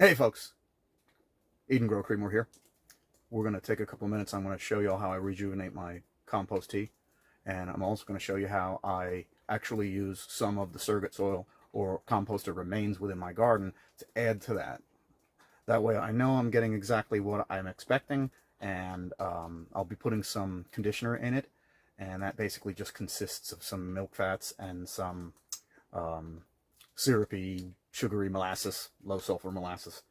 Hey folks, Eden Grow Creamer here. We're going to take a couple minutes. I'm going to show you all how I rejuvenate my compost tea, and I'm also going to show you how I actually use some of the surrogate soil or compost that remains within my garden to add to that. That way I know I'm getting exactly what I'm expecting, and I'll be putting some conditioner in it, and that basically just consists of some milk fats and some syrupy, sugary molasses, low sulfur molasses.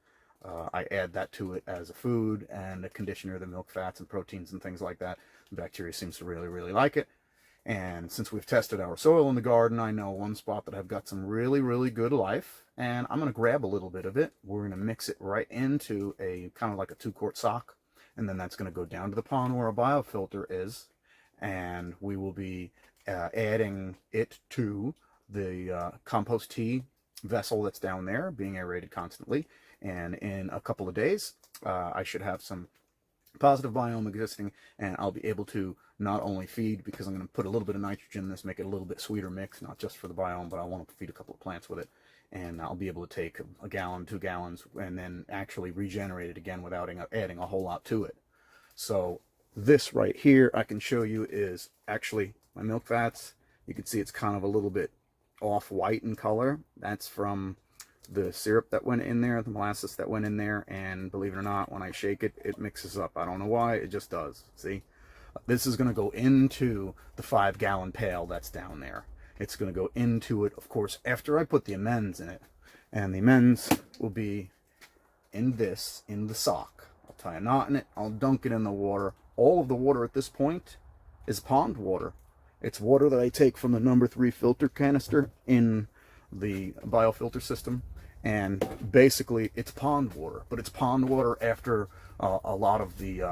I add that to it as a food and a conditioner, the milk fats and proteins and things like that. The bacteria seems to really like it. And since we've tested our soil in the garden, I know one spot that I've got some really good life, and I'm going to grab a little bit of it. We're going to mix it right into a kind of like a 2-quart sock, and then that's going to go down to the pond where a biofilter is, and we will be adding it to the compost tea vessel that's down there, being aerated constantly. And in a couple of days, I should have some positive biome existing, and I'll be able to not only feed, because I'm going to put a little bit of nitrogen in this, make it a little bit sweeter mix, not just for the biome, but I want to feed a couple of plants with it. And I'll be able to take a gallon, 2 gallons, and then actually regenerate it again without adding a whole lot to it. So this right here, I can show you, is actually my milk fats. You can see it's kind of a little bit off-white in color. That's from the syrup that went in there, the molasses that went in there, and believe it or not, when I shake it, it mixes up. I don't know why, it just does. See? This is going to go into the 5-gallon pail that's down there. It's going to go into it, of course, after I put the amends in it. And the amends will be in the sock. I'll tie a knot in it, I'll dunk it in the water. All of the water at this point is pond water. It's water that I take from the number 3 filter canister in the biofilter system, and basically it's pond water, but it's pond water after a lot of the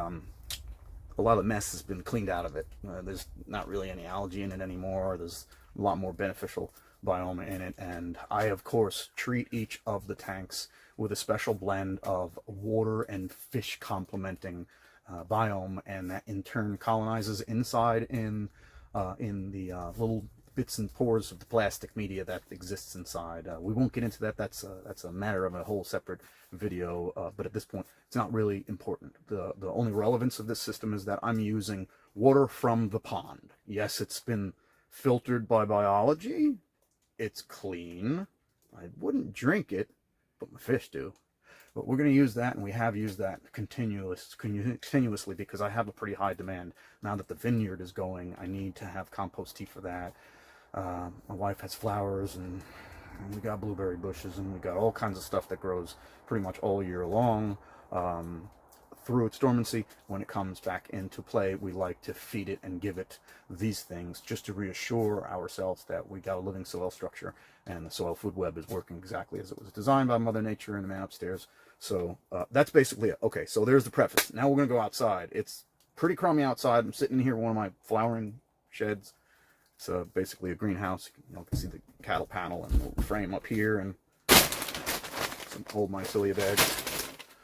mess has been cleaned out of it. There's not really any algae in it anymore. There's a lot more beneficial biome in it, and I of course treat each of the tanks with a special blend of water and fish complementing biome, and that in turn colonizes inside in the little bits and pores of the plastic media that exists inside. We won't get into that. That's a matter of a whole separate video. But at this point, it's not really important. The only relevance of this system is that I'm using water from the pond. Yes, it's been filtered by biology. It's clean. I wouldn't drink it, but my fish do. But we're going to use that, and we have used that continuously because I have a pretty high demand. Now that the vineyard is going, I need to have compost tea for that. My wife has flowers, and we got blueberry bushes, and we got all kinds of stuff that grows pretty much all year long. Through its dormancy, when it comes back into play, we like to feed it and give it these things just to reassure ourselves that we got a living soil structure, and the soil food web is working exactly as it was designed by Mother Nature and the man upstairs. So that's basically it. Okay, so there's the preface. Now we're going to go outside. It's pretty crummy outside. I'm sitting here in one of my flowering sheds. It's basically a greenhouse. You can see the cattle panel and the frame up here, and some old mycelia bags.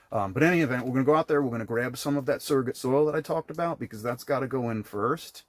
But in any event, we're going to go out there. We're going to grab some of that surrogate soil that I talked about, because that's got to go in first.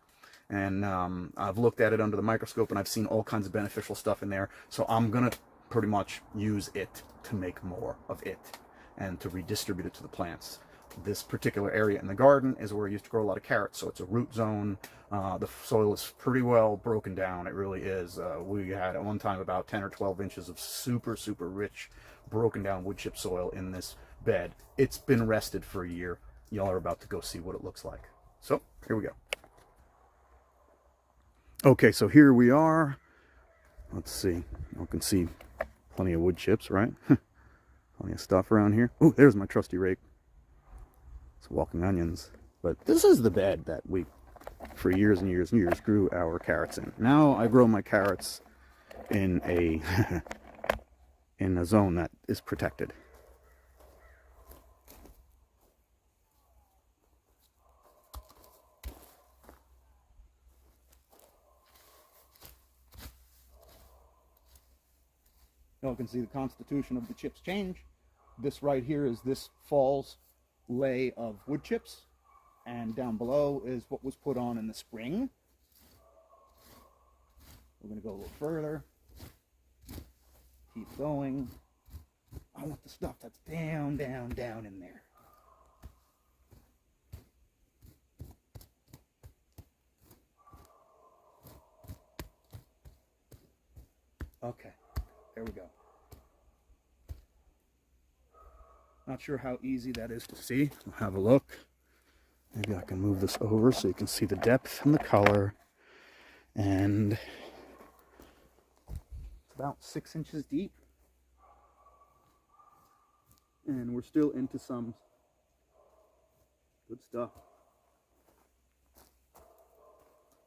And I've looked at it under the microscope, and I've seen all kinds of beneficial stuff in there. So I'm going to pretty much use it to make more of it and to redistribute it to the plants. This particular area in the garden is where I used to grow a lot of carrots, so it's a root zone. The soil is pretty well broken down. It really is. We had at one time about 10 or 12 inches of super rich broken down wood chip soil in this bed. It's been rested for a year. Y'all are about to go see what it looks like. So here we go. Okay, so here we are. Let's see. You can see plenty of wood chips, right? Plenty of stuff around here. Oh, there's my trusty rake. It's walking onions. But this is the bed that we, for years and years and years, grew our carrots in. Now I grow my carrots in a in a zone that is protected. You can see the constitution of the chips change. This right here is this fall's lay of wood chips, and down below is what was put on in the spring. We're going to go a little further, keep going. I want the stuff that's down, down, down in there. Okay, there we go. Not sure how easy that is to see. We'll have a look. Maybe I can move this over so you can see the depth and the color. And it's about 6 inches deep. And we're still into some good stuff.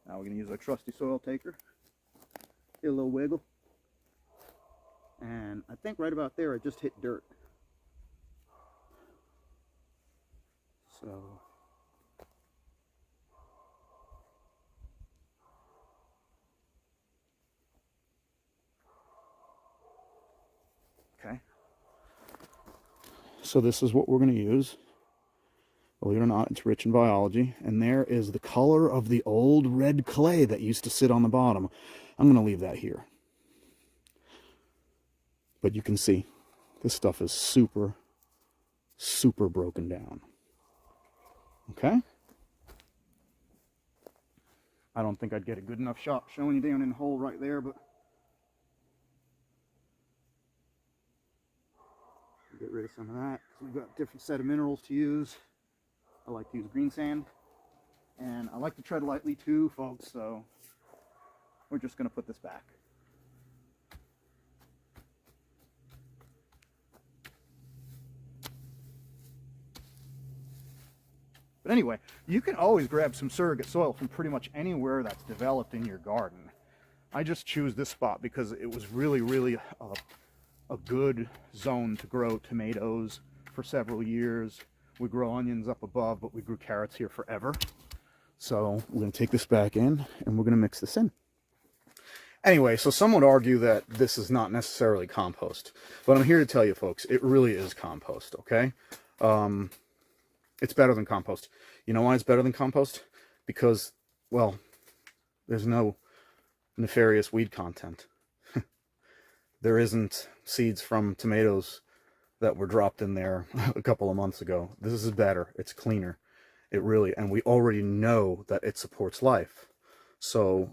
Now we're going to use our trusty soil taker. Get a little wiggle. And I think right about there I just hit dirt. So okay. So this is what we're going to use. Believe it or not, it's rich in biology. And there is the color of the old red clay that used to sit on the bottom. I'm going to leave that here. But you can see, this stuff is super, super broken down. Okay? I don't think I'd get a good enough shot showing you down in the hole right there, but get rid of some of that. We've got a different set of minerals to use. I like to use green sand, and I like to tread lightly too, folks, so we're just going to put this back. But anyway, you can always grab some surrogate soil from pretty much anywhere that's developed in your garden. I just choose this spot because it was really, really a good zone to grow tomatoes for several years. We grow onions up above, but we grew carrots here forever. So we're going to take this back in and we're going to mix this in. Anyway, so some would argue that this is not necessarily compost, but I'm here to tell you folks, it really is compost, okay? It's better than compost. You know why it's better than compost? Because, well, there's no nefarious weed content. There isn't seeds from tomatoes that were dropped in there a couple of months ago. This is better. It's cleaner. It really, and we already know that it supports life. So,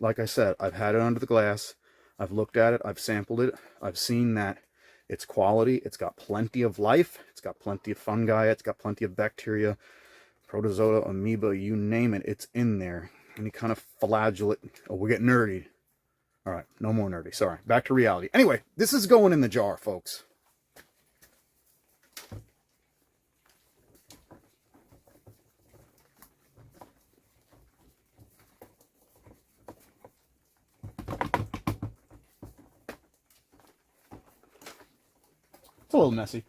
like I said, I've had it under the glass. I've looked at it. I've sampled it. I've seen that it's quality. It's got plenty of life. It's got plenty of fungi. It's got plenty of bacteria, protozoa, amoeba, you name it. It's in there. Any kind of flagellate. Oh, we're getting nerdy. All right, no more nerdy. Sorry. Back to reality. Anyway, this is going in the jar, folks. It's a little messy,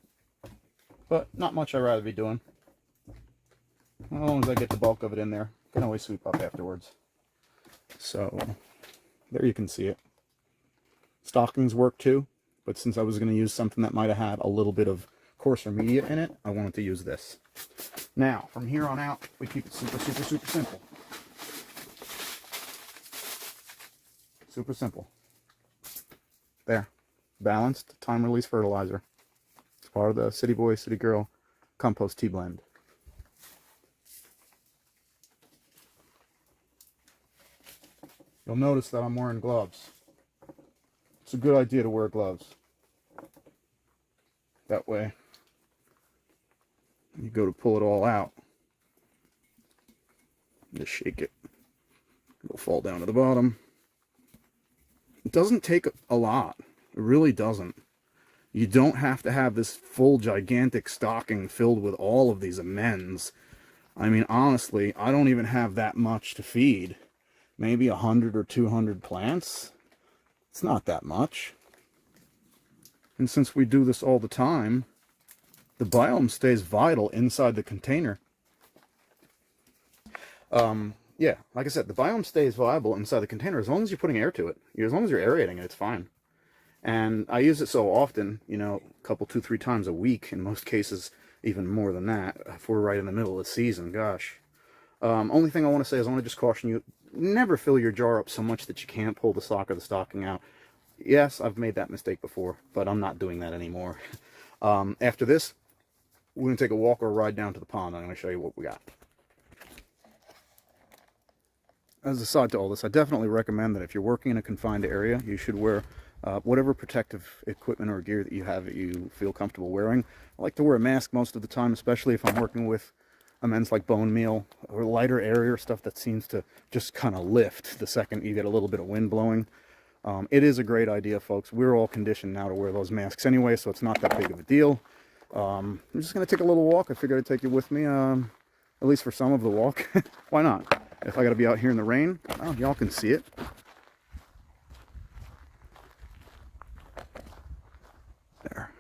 but not much I'd rather be doing. As long as I get the bulk of it in there, I can always sweep up afterwards. So, there you can see it. Stockings work too, but since I was going to use something that might have had a little bit of coarser media in it, I wanted to use this. Now, from here on out, we keep it super, super, super simple. Super simple. There. Balanced, time-release fertilizer. It's part of the City Boy, City Girl Compost Tea Blend. You'll notice that I'm wearing gloves. It's a good idea to wear gloves. That way, you go to pull it all out. Just shake it. It'll fall down to the bottom. It doesn't take a lot. It really doesn't. You don't have to have this full gigantic stocking filled with all of these amends. I mean, honestly, I don't even have that much to feed. Maybe 100 or 200 plants. It's not that much. And since we do this all the time, the biome stays vital inside the container. Yeah, like I said, the biome stays viable inside the container as long as you're putting air to it. As long as you're aerating it, it's fine. And I use it so often, you know, a couple, 2-3 times a week, in most cases, even more than that, if we're right in the middle of the season, gosh. Only thing I want to say is I want to just caution you, never fill your jar up so much that you can't pull the stalk or the stocking out. Yes, I've made that mistake before, but I'm not doing that anymore. After this, we're going to take a walk or a ride down to the pond. I'm going to show you what we got. As a side to all this, I definitely recommend that if you're working in a confined area, you should wear whatever protective equipment or gear that you have that you feel comfortable wearing. I like to wear a mask most of the time, especially if I'm working with amends like bone meal or lighter area or stuff that seems to just kind of lift the second you get a little bit of wind blowing. It is a great idea, folks. We're all conditioned now to wear those masks anyway, so it's not that big of a deal. I'm just going to take a little walk. I figured I'd take you with me, at least for some of the walk. Why not? If I got to be out here in the rain, well, y'all can see it. There.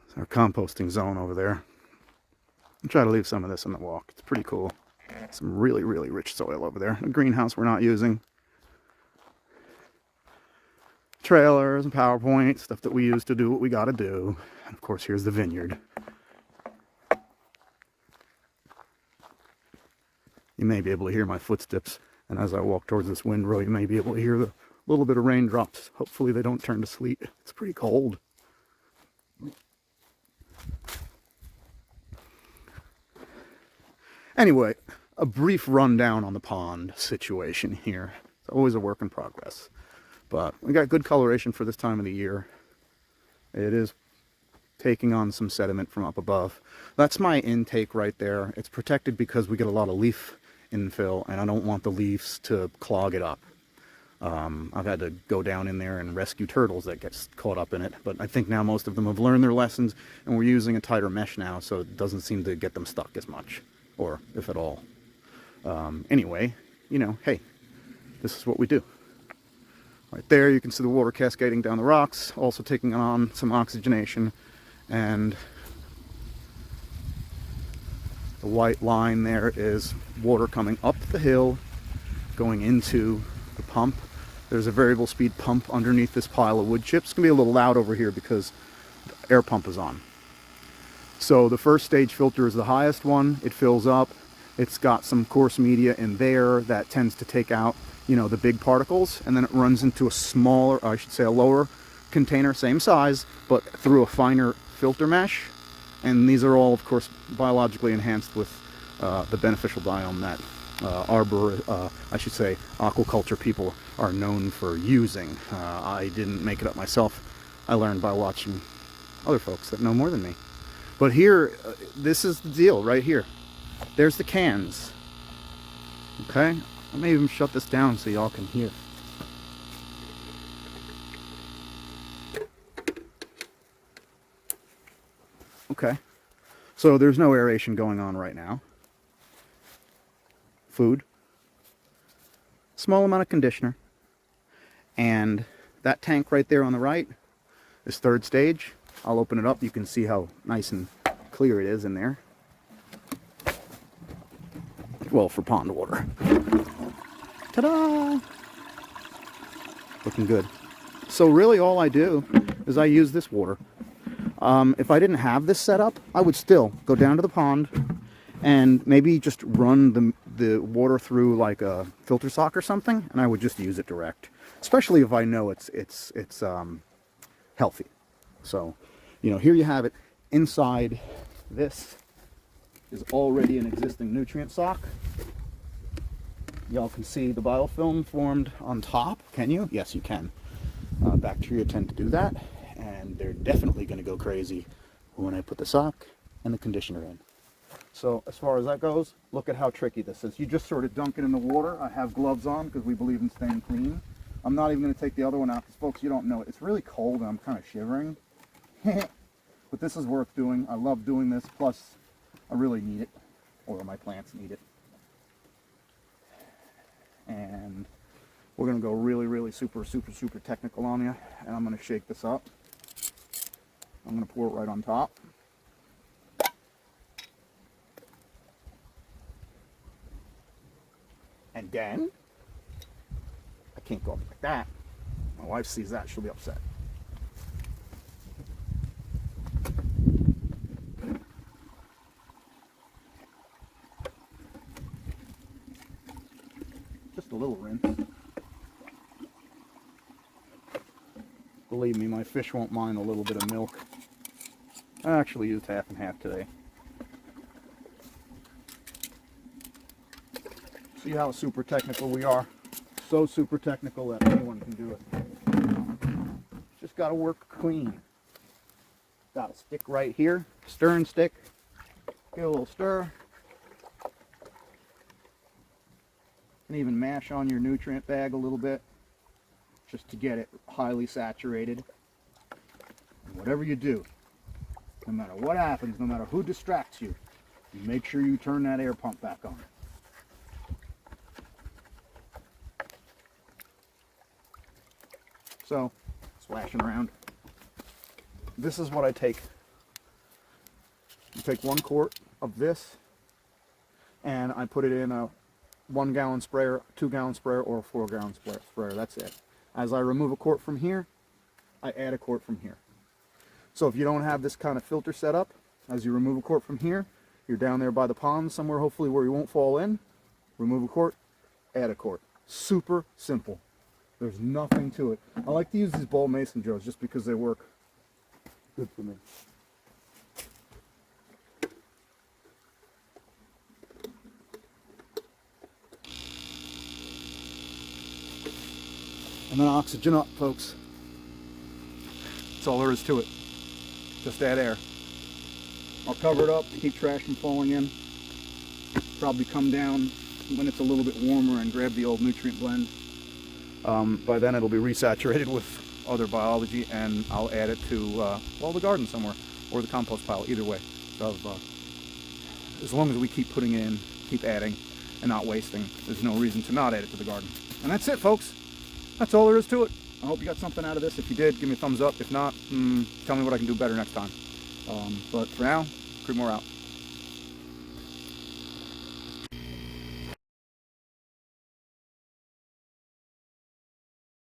It's our composting zone over there. I'll try to leave some of this on the walk. It's pretty cool. Some really, really rich soil over there. A greenhouse we're not using. Trailers and PowerPoint, stuff that we use to do what we got to do. And of course, here's the vineyard. You may be able to hear my footsteps, and as I walk towards this windrow, you may be able to hear the little bit of raindrops. Hopefully they don't turn to sleet. It's pretty cold. Anyway, a brief rundown on the pond situation here. It's always a work in progress. But we got good coloration for this time of the year. It is taking on some sediment from up above. That's my intake right there. It's protected because we get a lot of leaf infill, and I don't want the leaves to clog it up. I've had to go down in there and rescue turtles that get caught up in it, but I think now most of them have learned their lessons, and we're using a tighter mesh now, so it doesn't seem to get them stuck as much, or if at all. Anyway, you know, hey, this is what we do. Right there you can see the water cascading down the rocks, also taking on some oxygenation, and the white line there is water coming up the hill, going into the pump. There's a variable speed pump underneath this pile of wood chips. It's going to be a little loud over here because the air pump is on. So the first stage filter is the highest one. It fills up. It's got some coarse media in there that tends to take out, you know, the big particles, and then it runs into a smaller, I should say a lower container, same size, but through a finer filter mesh. And these are all, of course, biologically enhanced with the beneficial biome that aquaculture people are known for using. I didn't make it up myself. I learned by watching other folks that know more than me. But here, this is the deal right here. There's the cans. Okay? I may even shut this down so y'all can hear. Okay, so there's no aeration going on right now. Food, small amount of conditioner, and that tank right there on the right is third stage. I'll open it up. You can see how nice and clear it is in there. Well, for pond water. Ta-da! Looking good. So really all I do is I use this water. If I didn't have this set up, I would still go down to the pond and maybe just run the water through like a filter sock or something, and I would just use it direct. Especially if I know it's healthy. So, you know, here you have it. Inside this is already an existing nutrient sock. Y'all can see the biofilm formed on top. Can you? Yes, you can. Bacteria tend to do that, and they're definitely going to go crazy when I put the sock and the conditioner in. So as far as that goes, look at how tricky this is. You just sort of dunk it in the water. I have gloves on because we believe in staying clean. I'm not even going to take the other one out because, folks, you don't know it. It's really cold and I'm kind of shivering. But this is worth doing. I love doing this. Plus, I really need it, or my plants need it. And we're going to go really, really super technical on you. And I'm going to shake this up. I'm going to pour it right on top. And then, I can't go up like that. My wife sees that, she'll be upset. Just a little rinse. Believe me, my fish won't mind a little bit of milk. I actually used half and half today. See how super technical we are? So super technical that anyone can do it. Just got to work clean. Got a stick right here, stirring stick. Give it a little stir. And even mash on your nutrient bag a little bit, just to get it highly saturated. And whatever you do, no matter what happens, no matter who distracts you, make sure you turn that air pump back on. So, splashing around. This is what I take. You take 1 quart of this, and I put it in a 1 gallon sprayer, 2 gallon sprayer, or a 4 gallon sprayer. That's it. As I remove a quart from here, I add a quart from here. So if you don't have this kind of filter set up, as you remove a quart from here, you're down there by the pond somewhere, hopefully where you won't fall in, remove a quart, add a quart. Super simple. There's nothing to it. I like to use these ball mason jars just because they work good for me. And then oxygen up, folks. That's all there is to it. Just add air. I'll cover it up to keep trash from falling in. Probably come down when it's a little bit warmer and grab the old nutrient blend. By then it'll be resaturated with other biology, and I'll add it to well, the garden somewhere or the compost pile, either way. So as long as we keep putting in, keep adding, and not wasting, there's no reason to not add it to the garden. And that's it, folks. That's all there is to it. I hope you got something out of this. If you did, give me a thumbs up. If not, tell me what I can do better next time. But for now, Creedmoor out.